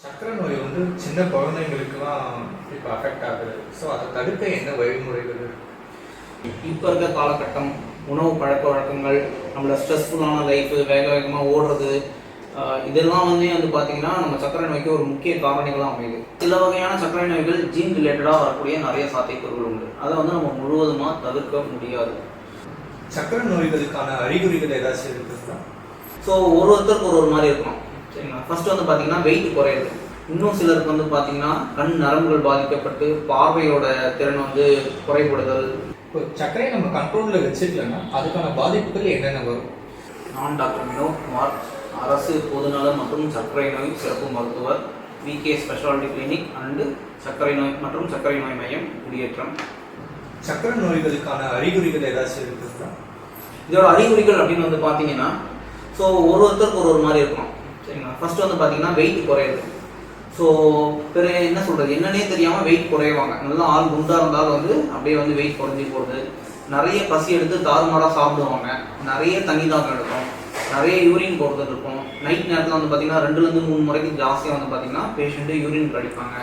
சர்க்கரை நோய் வந்து சின்ன குழந்தைங்களுக்குலாம் இப்போ அஃபெக்ட் ஆகுது. ஸோ அதை தடுக்க என்ன வழிமுறைகள் இருக்கு? இப்போ இருக்க காலகட்டம், உணவு பழக்க வழக்கங்கள், நம்மளோட ஸ்ட்ரெஸ்ஃபுல்லான லைஃபு, வேக வேகமாக ஓடுறது, இதெல்லாம் வந்து பார்த்தீங்கன்னா நம்ம சர்க்கரை நோய்க்கு ஒரு முக்கிய காரணிகளாக அமையுது. சில வகையான சர்க்கரை நோய்கள் ஜீன் ரிலேட்டடாக வரக்கூடிய நிறைய சாத்தியக்கூறுகள் உண்டு. அதை வந்து நம்ம முழுவதுமாக தவிர்க்க முடியாது. சர்க்கரை நோய்களுக்கான அறிகுறிகள் ஏதாச்சும் இருக்குங்களா? ஸோ ஒருத்தருக்கு ஒரு மாதிரி இருக்கும். சரிங்களா? ஃபர்ஸ்ட் வந்து பார்த்தீங்கன்னா வெயிட் குறையுது. இன்னும் சிலருக்கு வந்து பார்த்தீங்கன்னா கண் நரம்புகள் பாதிக்கப்பட்டு பார்வையோட திறன் வந்து குறைபடுதல். இப்போ சர்க்கரையை நம்ம கண்ட்ரோலில் வச்சுக்கலன்னா அதுக்கான பாதிப்புகள் என்னென்ன வரும்? நான் டாக்டர் வினோத் குமார், அரசு பொதுநல மற்றும் சர்க்கரை நோய் சிறப்பு மருத்துவர், விகே ஸ்பெஷாலிட்டி கிளினிக் அண்டு சர்க்கரை நோய் மற்றும் சர்க்கரை நோய் மையம், குடியேற்றம். சர்க்கரை நோய்களுக்கான அறிகுறிகள் ஏதாச்சும் இருக்குங்களா? இதோட அறிகுறிகள் அப்படின்னு வந்து பார்த்தீங்கன்னா, ஸோ ஒருத்தருக்கு ஒரு மாதிரி இருக்கும். சரிங்களா? ஃபர்ஸ்ட் வந்து பார்த்தீங்கன்னா வெயிட் குறையுது. ஸோ என்ன சொல்கிறது, என்னன்னே தெரியாமல் வெயிட் குறைவாங்க. நல்லா ஆள் குண்டாக இருந்தாலும் வந்து அப்படியே வந்து வெயிட் குறைஞ்சி போகிறது. நிறைய பசி எடுத்து தாறுமாறாக சாப்பிடுவாங்க. நிறைய தண்ணி தாகம் எடுக்கும். நிறைய யூரின் போகிறது இருக்கும். நைட் நேரத்தில் வந்து பார்த்தீங்கன்னா 2-3 முறைக்கு ஜாஸ்தியாக வந்து பார்த்தீங்கன்னா பேஷண்ட்டு யூரின் கடிப்பாங்க.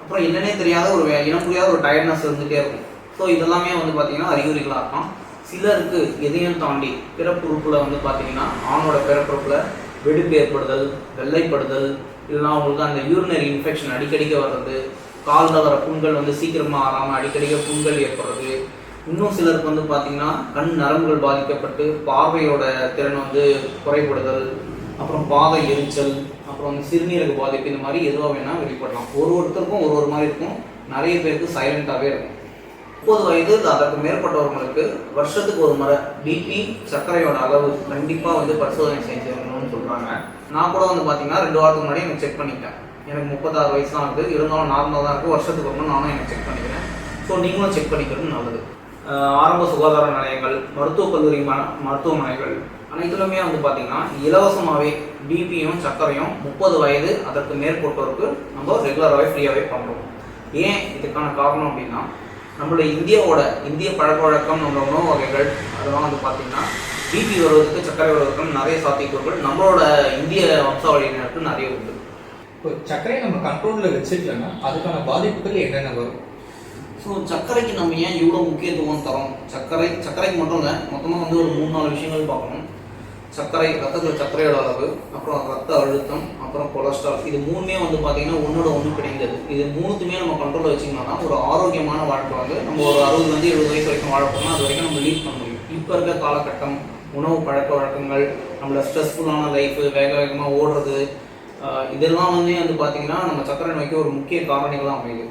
அப்புறம் என்னன்னே தெரியாத ஒரு இனம் புரியாத ஒரு டயர்ட்னஸ் இருந்துகிட்டே இருக்கும். ஸோ இதெல்லாமே வந்து பார்த்தீங்கன்னா அறிகுறிகளாக இருக்கும். சிலருக்கு எதையும் தாண்டி பிறப்புறுப்பில் வந்து பார்த்தீங்கன்னா ஆணோட பிறப்புறுப்பில் வெடிப்பு ஏற்படுதல், வெள்ளைப்படுதல், இல்லைனா அவங்களுக்கு அந்த யூரினரி இன்ஃபெக்ஷன் அடிக்கடிக்க வர்றது, காலில் வர புண்கள் வந்து சீக்கிரமாக ஆறாமல் அடிக்கடிக்க புண்கள் ஏற்படுறது. இன்னும் சிலருக்கு வந்து பார்த்தீங்கன்னா கண் நரம்புகள் பாதிக்கப்பட்டு பார்வையோட திறன் வந்து குறைபடுதல், அப்புறம் பாதை எரிச்சல், அப்புறம் வந்து சிறுநீரக பாதிப்பு, இந்த மாதிரி எதுவாக வேணால் வெளிப்படலாம். ஒருத்தருக்கும் ஒரு மாதிரி இருக்கும். நிறைய பேருக்கு சைலண்ட்டாகவே இருக்கும். 30 வயது அதற்கு மேற்பட்டவர்களுக்கு வருஷத்துக்கு ஒரு முறை பிபி, சர்க்கரையோட அளவு கண்டிப்பாக வந்து பரிசோதனை செஞ்சுக்கணும்னு சொல்கிறாங்க. நான் கூட வந்து பார்த்தீங்கன்னா 2 வாரத்துக்கு முன்னாடி எனக்கு செக் பண்ணிட்டேன். எனக்கு 36 வயசு தான் இருக்குது, இருந்தாலும் நார்மலாக தான் இருக்குது. வருஷத்துக்கு ஒரு முறை நானும் எனக்கு செக் பண்ணிக்கிறேன். ஸோ நீங்களும் செக் பண்ணிக்கிறது நல்லது. ஆரம்ப சுகாதார நிலையங்கள், மருத்துவக் கல்லூரி மருத்துவமனைகள் அனைத்துலையுமே வந்து பார்த்தீங்கன்னா இலவசமாகவே பிபியும் சர்க்கரையும் 30 வயது அதற்கு மேற்பட்டோருக்கு நம்ம ரெகுலராகவே ஃப்ரீயாகவே பண்ணுறோம். ஏன் இதுக்கான காரணம் அப்படின்னா, நம்மளுடைய இந்திய பழக்க வழக்கம், நம்மளோட உணவு வகைகள், அதெல்லாம் வந்து பார்த்தீங்கன்னா பிபி வருவதற்கு, சர்க்கரை வருவதற்கு நிறைய சாத்தியக்கூறுகள் நம்மளோட இந்திய வம்சாவளியினருக்கு நிறைய உண்டு. இப்போ சர்க்கரையை நம்ம கண்ட்ரோலில் வச்சுக்கலன்னா அதுக்கான பாதிப்புகள் என்னென்ன வரும்? ஸோ சர்க்கரைக்கு நம்ம ஏன் இவ்வளோ முக்கியத்துவம் தரோம்? சர்க்கரைக்கு மட்டும் இல்லை, மொத்தமாக வந்து ஒரு 3-4 விஷயங்கள் பார்க்கணும். சர்க்கரை, ரத்தத்தில் சர்க்கரையோட அளவு, அப்புறம் ரத்த அழுத்தம், அப்புறம் கொலஸ்ட்ரால். இது மூணுமே வந்து பார்த்தீங்கன்னா ஒன்றோட ஒன்று கிடைக்கிறது. இது மூணுத்துமே நம்ம கண்ட்ரோலில் வச்சிங்கன்னா ஒரு ஆரோக்கியமான வாழ்க்கை வந்து நம்ம ஒரு 60-70 வயசு வரைக்கும் வாழ போனால் அது வரைக்கும் நம்ம லீட் பண்ண முடியும். இப்போ இருக்க காலகட்டம், உணவு பழக்க வழக்கங்கள், நம்மளோட ஸ்ட்ரெஸ்ஃபுல்லான லைஃபு, வேக வேகமாக ஓடுறது, இதெல்லாம் வந்து பார்த்தீங்கன்னா நம்ம சர்க்கரை நோய்க்கு ஒரு முக்கிய காரணிகளாக அமையுது.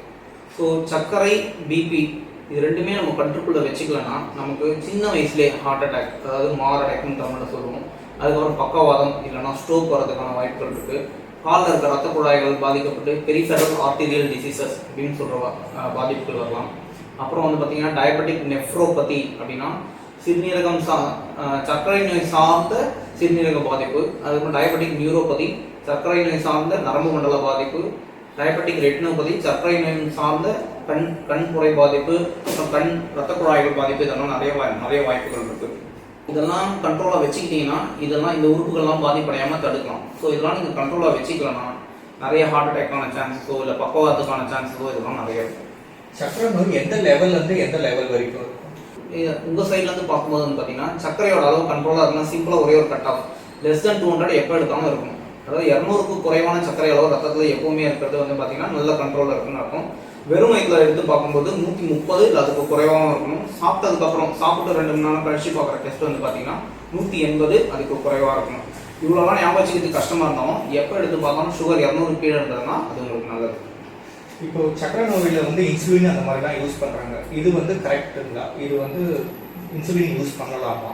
ஸோ சர்க்கரை, பிபி இது ரெண்டுமே நம்ம கண்ட்ரோல்ல வச்சுக்கலன்னா நமக்கு சின்ன வயசுலேயே ஹார்ட் அட்டாக், அதாவது மார் அட்டாக்னு தமிழில் சொல்லுவோம், அதுக்கப்புறம் பக்கவாதம் இல்லைனா ஸ்ட்ரோக் வரதுக்கான வாய்ப்புகள் இருக்குது. காலில் இருக்க ரத்த குழாய்கள் பாதிக்கப்பட்டு பெரிஃபெரல் ஆர்டீரியல் டிசீசஸ் அப்படின்னு சொல்கிற பாதிப்புகள் வரலாம். அப்புறம் வந்து பார்த்திங்கன்னா டயபெட்டிக் நெஃப்ரோபதி அப்படின்னா சிறுநீரகம் சர்க்கரை நோய் சார்ந்த சிறுநீரக பாதிப்பு. அதுக்கப்புறம் டயபெட்டிக் நியூரோபதி சர்க்கரை நோய் சார்ந்த நரம்பு மண்டல பாதிப்பு. டயபெட்டிக் ரெட்டினோபதி சர்க்கரை நோய் சார்ந்த கண் புரை பாதிப்பு, அப்புறம் ரத்த குழாய்கள் பாதிப்பு. இதெல்லாம் நிறைய வாய்ப்புகள் இருக்குது. இதெல்லாம் கண்ட்ரோலாக வச்சுக்கிட்டீங்கன்னா இதெல்லாம் இந்த உறுப்புகள்லாம் பாதிப்படையாமல் தடுக்கலாம். ஸோ இதெல்லாம் நீங்கள் கண்ட்ரோலாக வச்சுக்கலன்னா நிறைய ஹார்ட் அட்டாக்கான சான்ஸஸோ இல்லை பக்கவாதத்துக்கான சான்ஸஸோ இதெல்லாம் நிறைய இருக்கும். சர்க்கரை நோய் எந்த லெவல்லேருந்து எந்த லெவல் வரைக்கும் இருக்கும்? உங்கள் சைட்லேருந்து பார்க்கும்போது வந்து பார்த்தீங்கன்னா சர்க்கரையோட அளவு கண்ட்ரோலாக இருக்குன்னா சிம்பிளாக ஒரே ஒரு கட் ஆஃப் <200 எப்போ எடுத்தாலும் இருக்கும். அதாவது 200க்கு குறைவான சர்க்கரை அளவு ரத்தத்தில் எப்பவுமே இருக்கிறது வந்து பார்த்தீங்கன்னா நல்ல கண்ட்ரோலில் இருக்குன்னு அர்த்தம். வெறும் வயிற்றில் எடுத்து பார்க்கும்போது 130 இல்லை அதுக்கு குறைவாகவும் இருக்கணும். சாப்பிட்டதுக்கப்புறம் சாப்பிட்டு 2 மணி நேரம் கழிச்சு பார்க்குற டெஸ்ட் வந்து பார்த்தீங்கன்னா 180 அதுக்கு குறைவாக இருக்கணும். இவ்வளோலாம் ஞாபகம் வச்சுக்கிறதுக்கு கஷ்டமாக இருந்தாலும் எப்போ எடுத்து பார்த்தாலும் சுகர் 200 கீழே இருந்ததுன்னா அது உங்களுக்கு நல்லது. இப்போ சர்க்கரை நோயில் வந்து இன்சுலின் அந்த மாதிரிலாம் யூஸ் பண்ணுறாங்க, இது வந்து கரெக்டுங்களா? இது வந்து இன்சுலின் யூஸ் பண்ணலாமா?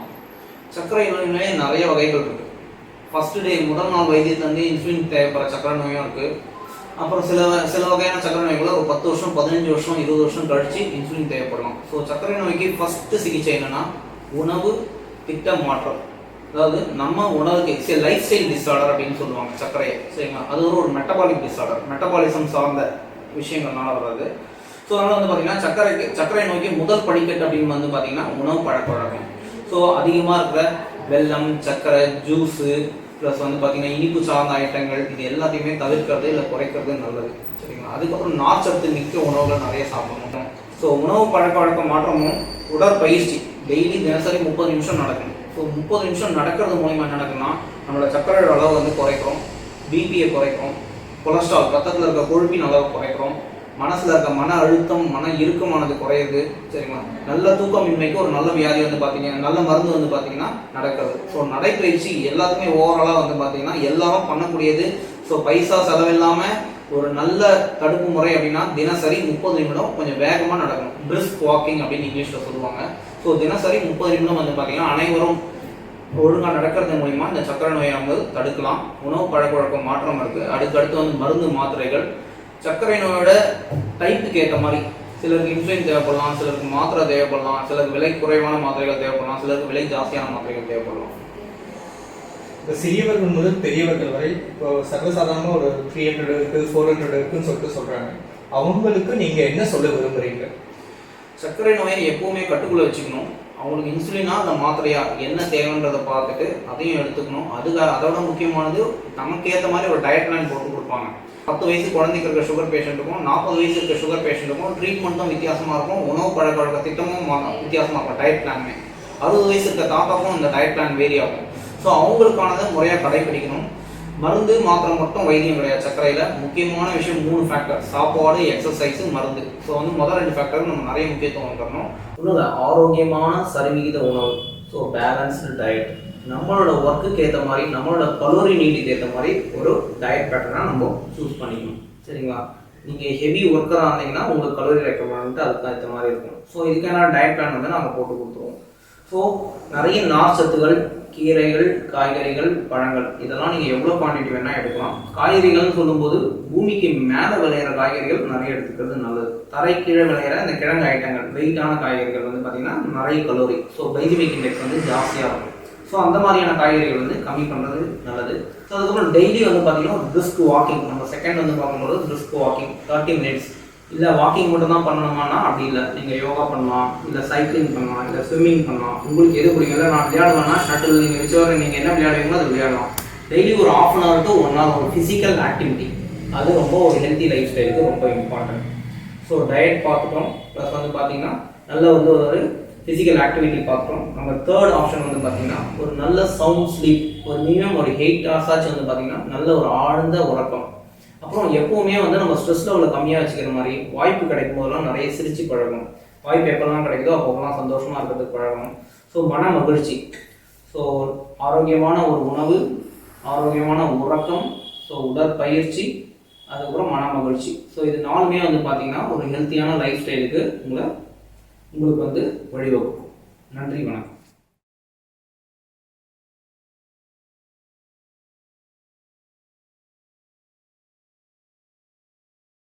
சர்க்கரை நோயிலே நிறைய வகைகள் இருக்குது. ஃபர்ஸ்ட் டே முதல் நாள் வைத்தியத்துலேருந்து இன்சுலின் தேவைப்படுற சர்க்கரை நோயும் இருக்குது. அப்புறம் சில வகையான சர்க்கரை நோய்களை ஒரு 10 வருஷம், 15 வருஷம், 20 வருஷம் கழிச்சு இன்சுலின் தேவைப்படலாம். ஸோ சர்க்கரை நோய்க்கு ஃபர்ஸ்ட் சிகிச்சை என்னன்னா உணவு திட்ட மாற்றம். அதாவது நம்ம உணவுக்கு லைஃப் ஸ்டைல் டிஸார்டர் அப்படின்னு சொல்லுவாங்க சர்க்கரையை. சரிங்களா? அது ஒரு மெட்டபாலிக் டிஸார்டர், மெட்டபாலிசம் சார்ந்த விஷயங்கள்னால வர்றது. ஸோ அதனால் வந்து பார்த்தீங்கன்னா சர்க்கரை நோய்க்கு முதல் படிக்கட்டு அப்படின்னு வந்து பார்த்தீங்கன்னா உணவு பழக்க வழக்கம். ஸோ அதிகமாக இருக்கிற வெல்லம், சர்க்கரை, ஜூஸு, ப்ளஸ் வந்து பார்த்தீங்கன்னா இனிப்பு சார்ந்த ஐட்டங்கள் இது எல்லாத்தையுமே தவிர்க்கிறது இல்லை குறைக்கிறது நல்லது. சரிங்களா? அதுக்கப்புறம் நார்ச்சத்து மிக்க உணவுகள் நிறைய சாப்பிடணும். ஸோ உணவு பழக்க வழக்க மாற்றமும் உடற்பயிற்சி டெய்லி தினசரி 30 நிமிஷம் நடக்கணும். ஸோ 30 நிமிஷம் நடக்கிறது மூலிமா என்ன நடக்குன்னா நம்மளோட சர்க்கரையோட அளவு வந்து குறைக்கிறோம், பிபியை குறைக்கிறோம், கொலஸ்ட்ரால் ரத்தத்தில் இருக்க கொழுப்பின் அளவு குறைக்கிறோம், மனசில் இருக்க மன அழுத்தம் மன இறுக்கமானது குறையுது. சரிங்களா? நல்ல தூக்கமின்மைக்கு ஒரு நல்ல வியாதி வந்து பார்த்தீங்கன்னா நல்ல மருந்து வந்து பார்த்தீங்கன்னா நடக்கிறது. ஸோ நடைப்பயிற்சி எல்லாத்துக்குமே ஓவராலாக வந்து பார்த்தீங்கன்னா எல்லாரும் பண்ணக்கூடியது. ஸோ பைசா செலவில்லாமல் ஒரு நல்ல தடுப்பு முறை அப்படின்னா தினசரி 30 நிமிடம் கொஞ்சம் வேகமாக நடக்கணும். பிரிஸ்க் வாக்கிங் அப்படின்னு இங்கிலீஷில் சொல்லுவாங்க. ஸோ தினசரி 30 நிமிடம் வந்து பார்த்தீங்கன்னா அனைவரும் ஒழுங்காக நடக்கிறது மூலிமா இந்த சர்க்கரை நோயை நம்ம தடுக்கலாம். உணவு பழக்க வழக்கம் மாற்றம் இருக்குது. அடுத்து வந்து மருந்து மாத்திரைகள் சர்க்கரை நோயோட டைப்புக்கு ஏற்ற மாதிரி சிலருக்கு இன்சுலின் தேவைப்படலாம், சிலருக்கு மாத்திரை தேவைப்படலாம், சிலருக்கு விலை குறைவான மாத்திரைகள் தேவைப்படலாம், சிலருக்கு விலை ஜாஸ்தியான மாத்திரைகள் தேவைப்படலாம். இப்போ சிறியவர்கள் முதல் பெரியவர்கள் வரை இப்போ சர்வசாதாரணமாக ஒரு 300 இருக்குது 400 இருக்குன்னு சொல்கிறாங்க. அவங்களுக்கு நீங்கள் என்ன சொல்ல விரும்புகிறீங்க? சர்க்கரை நோயை எப்பவுமே கட்டுக்குள்ளே வச்சுக்கணும். அவங்களுக்கு இன்சுலினா அந்த மாத்திரையா என்ன தேவைன்றதை பார்த்துட்டு அதையும் எடுத்துக்கணும். அதோட முக்கியமானது நமக்கு ஏற்ற மாதிரி ஒரு டயட் பிளான் போட்டு கொடுப்பாங்க. 10 வயசு குழந்தைக்கு இருக்க சுகர் பேஷண்ட்டுக்கும் 40 வயசு இருக்க சுகர் பேஷண்ட்டுக்கும் ட்ரீட்மெண்ட்டும் வித்தியாசமாக இருக்கும், உணவு பழக்க வழக்க திட்டமும் வித்தியாசமாக இருக்கும். டயட் பிளானுமே 60 வயசு இருக்க தாத்தாக்கும் அந்த டயட் பிளான் வேரி ஆகும். ஸோ அவங்களுக்கானதை முறையாக கடைபிடிக்கணும். மருந்து மாத்திரை மட்டும் வைத்தியம் கிடையாது. சர்க்கரையில் முக்கியமான விஷயம் 3 ஃபேக்டர்: சாப்பாடு, எக்ஸசைஸு, மருந்து. ஸோ வந்து முதல் 2 ஃபேக்டர் நம்ம நிறைய முக்கியத்துவம் தரணும். இன்னொரு ஆரோக்கியமான சரிவிகித உணவு. ஸோ பேலன்ஸ்டு டயட், நம்மளோட ஒர்க்குக்கு ஏற்ற மாதிரி நம்மளோட கலோரி நீட்டுக்கு ஏற்ற மாதிரி ஒரு டயட் பேட்டர்னாக நம்ம சூஸ் பண்ணிக்கணும். சரிங்களா? நீங்கள் ஹெவி ஒர்க்கராக இருந்தீங்கன்னா உங்களுக்கு கலோரி ரெக்கமெண்ட் அதுக்கு ஏற்ற மாதிரி இருக்கும். ஸோ இதுக்கான டயட் பிளான் வந்து நாங்கள் போட்டு கொடுத்துருவோம். ஸோ நிறைய நார் சத்துகள், கீரைகள், காய்கறிகள், பழங்கள் இதெல்லாம் நீங்கள் எவ்வளோ குவான்டிட்டி வேணால் எடுக்கலாம். காய்கறிகள்னு சொல்லும்போது பூமிக்கு மேலே விளையிற காய்கறிகள் நிறைய எடுத்துக்கிறது நல்லது. தரை கீழே விளையிற இந்த கிழங்கு ஐட்டங்கள் வெயிட்டான காய்கறிகள் வந்து பார்த்திங்கன்னா நிறைய கலோரி, ஸோ கிளைசிமிக் இண்டெக்ஸ் வந்து ஜாஸ்தியாக இருக்கும். ஸோ அந்த மாதிரியான காய்கறிகள் வந்து கம்மி பண்ணுறது நல்லது. ஸோ அதுக்கப்புறம் டெய்லி வந்து பார்த்திங்கன்னா பிரிஸ்க் வாக்கிங், நம்ம செகண்ட் வந்து பார்க்கும்போது பிரிஸ்க் வாக்கிங் 30 மினிட்ஸ். இல்லை வாக்கிங் மட்டும் தான் பண்ணணுமானா அப்படி இல்லை, நீங்கள் யோகா பண்ணலாம், இல்லை சைக்கிளிங் பண்ணலாம், இல்லை ஸ்விம்மிங் பண்ணலாம். உங்களுக்கு எது பிடிக்கல, நான் விளையாடுவேன்னா ஷட்டில் நீங்கள் வச்சு நீங்கள் என்ன விளையாடுவீங்களோ அது விளையாடலாம். டெய்லி ஒரு 1/2 hour to 1 hour ஒரு ஃபிசிக்கல் ஆக்டிவிட்டி, அது ரொம்ப ஒரு ஹெல்த்தி லைஃப் ஸ்டைலுக்கு ரொம்ப இம்பார்ட்டன்ட். ஸோ டயட் பார்த்துட்டோம், ப்ளஸ் வந்து பார்த்தீங்கன்னா நல்ல வந்து ஒரு ஃபிசிக்கல் ஆக்டிவிட்டி பார்த்துட்டோம். நம்ம தேர்ட் ஆப்ஷன் வந்து பார்த்தீங்கன்னா ஒரு நல்ல சவுண்ட் ஸ்லீப், ஒரு மினிமம் ஒரு 8 hours ஆச்சு வந்து பார்த்தீங்கன்னா நல்ல ஒரு ஆழ்ந்த உறக்கம். அப்புறம் எப்போவுமே வந்து நம்ம ஸ்ட்ரெஸ் லெவலில் கம்மியாக வச்சுக்கிற மாதிரி வாய்ப்பு கிடைக்கும் போதெல்லாம் நிறைய சிரிச்சு பழகணும். வாய்ப்பு எப்போல்லாம் கிடைக்குதோ அப்போலாம் சந்தோஷமாக இருக்கிறதுக்கு பழகணும். ஸோ மன மகிழ்ச்சி, ஸோ ஆரோக்கியமான ஒரு உணவு, ஆரோக்கியமான உறக்கம், ஸோ உடற்பயிற்சி, அதுக்கப்புறம் மன மகிழ்ச்சி. ஸோ இது 4மே வந்து பார்த்தீங்கன்னா ஒரு ஹெல்த்தியான லைஃப் ஸ்டைலுக்கு உங்களுக்கு வந்து வழிவகுக்கும். நன்றி, வணக்கம்.